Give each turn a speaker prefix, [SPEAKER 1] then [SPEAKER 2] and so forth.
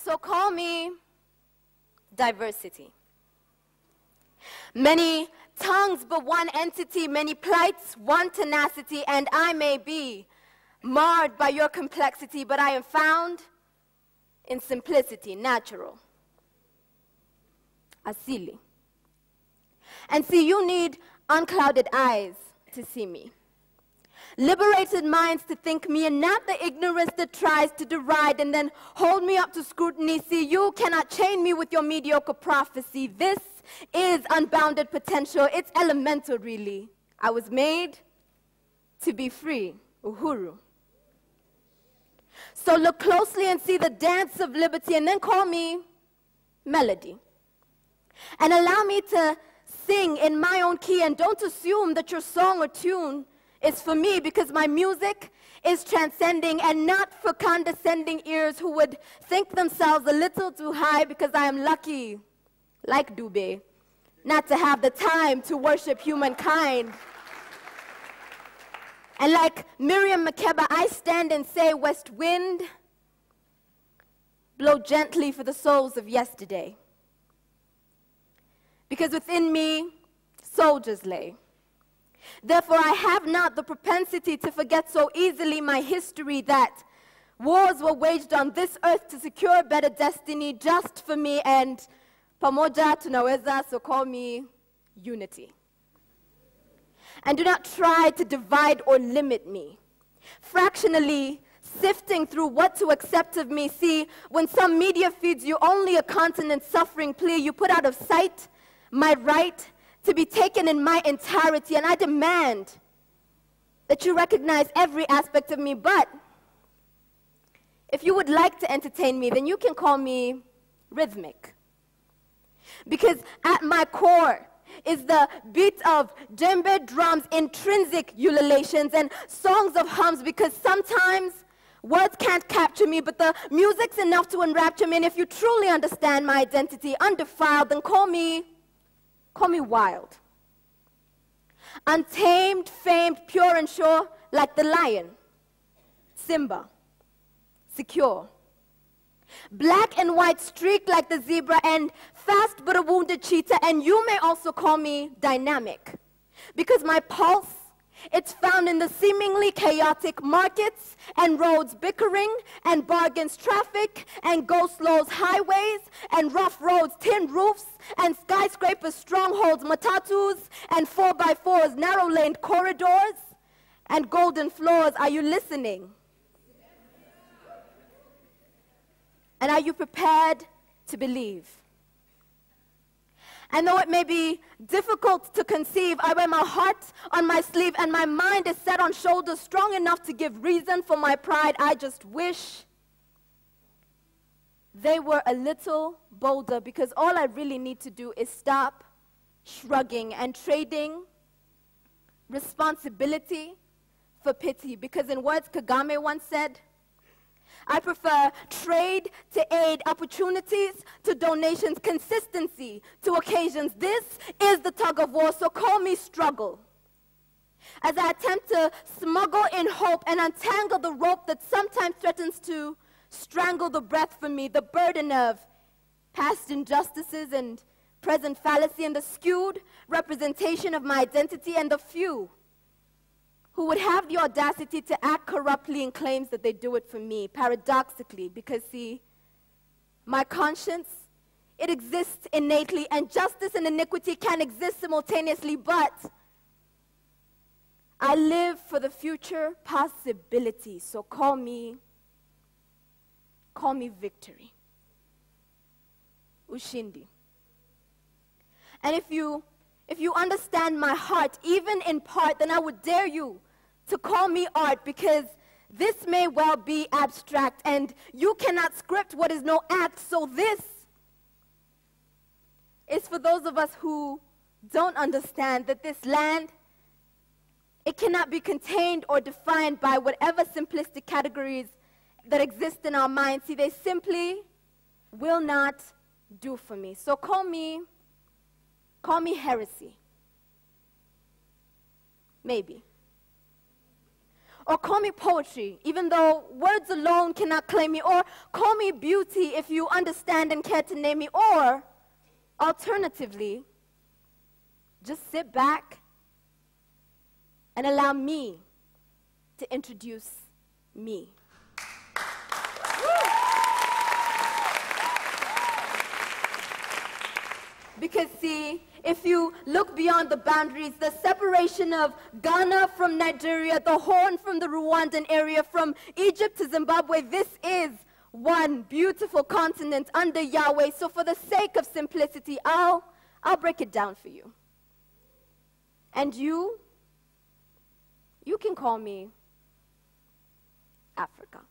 [SPEAKER 1] so call me diversity. Many tongues, but one entity, many plights, one tenacity, and I may be marred by your complexity, but I am found in simplicity, natural, asili. And see, you need unclouded eyes to see me. Liberated minds to think me, and not the ignorance that tries to deride and then hold me up to scrutiny. See, you cannot chain me with your mediocre prophecy. This is unbounded potential. It's elemental, really. I was made to be free. Uhuru. So look closely and see the dance of liberty, and then call me melody. And allow me to sing in my own key, and don't assume that your song or tune is for me, because my music is transcending and not for condescending ears who would think themselves a little too high because I am lucky, like Dube, not to have the time to worship humankind. And like Miriam Makeba, I stand and say, west wind, blow gently for the souls of yesterday. Because within me, soldiers lay. Therefore, I have not the propensity to forget so easily my history, that wars were waged on this earth to secure a better destiny just for me, and pamoja tunaweza, so call me unity. And do not try to divide or limit me. Fractionally sifting through what to accept of me. See, when some media feeds you only a continent suffering plea, you put out of sight my right to be taken in my entirety, and I demand that you recognize every aspect of me. But if you would like to entertain me, then you can call me rhythmic. Because at my core is the beat of djembe drums, intrinsic ululations, and songs of hums, because sometimes words can't capture me, but the music's enough to enrapture me. And if you truly understand my identity undefiled, then call me wild. Untamed, famed, pure and sure, like the lion. Simba, secure. Black and white streaked like the zebra, and fast but a wounded cheetah. And you may also call me dynamic, because my pulse, it's found in the seemingly chaotic markets and roads, bickering and bargains, traffic and go-slows, highways and rough roads, tin roofs and skyscrapers, strongholds, matatus and 4x4s, narrow-laned corridors and golden floors. Are you listening? And are you prepared to believe? And though it may be difficult to conceive, I wear my heart on my sleeve, and my mind is set on shoulders strong enough to give reason for my pride. I just wish they were a little bolder, because all I really need to do is stop shrugging and trading responsibility for pity. Because in words Kagame once said, I prefer trade to aid, opportunities to donations, consistency to occasions. This is the tug of war, so call me struggle. As I attempt to smuggle in hope and untangle the rope that sometimes threatens to strangle the breath from me, the burden of past injustices and present fallacy, and the skewed representation of my identity, and the few who would have the audacity to act corruptly in claims that they do it for me, paradoxically, because, see, my conscience, it exists innately, and justice and iniquity can exist simultaneously, but I live for the future possibility, so call me victory, ushindi. And if you understand my heart, even in part, then I would dare you to call me art, because this may well be abstract, and you cannot script what is no act. So this is for those of us who don't understand that this land, it cannot be contained or defined by whatever simplistic categories that exist in our minds. See, they simply will not do for me. So call me heresy. Maybe. Or call me poetry, even though words alone cannot claim me. Or call me beauty if you understand and care to name me. Or, alternatively, just sit back and allow me to introduce me. Because see, if you look beyond the boundaries, the separation of Ghana from Nigeria, the Horn from the Rwandan area, from Egypt to Zimbabwe, this is one beautiful continent under Yahweh. So for the sake of simplicity, I'll break it down for you. And you can call me Africa.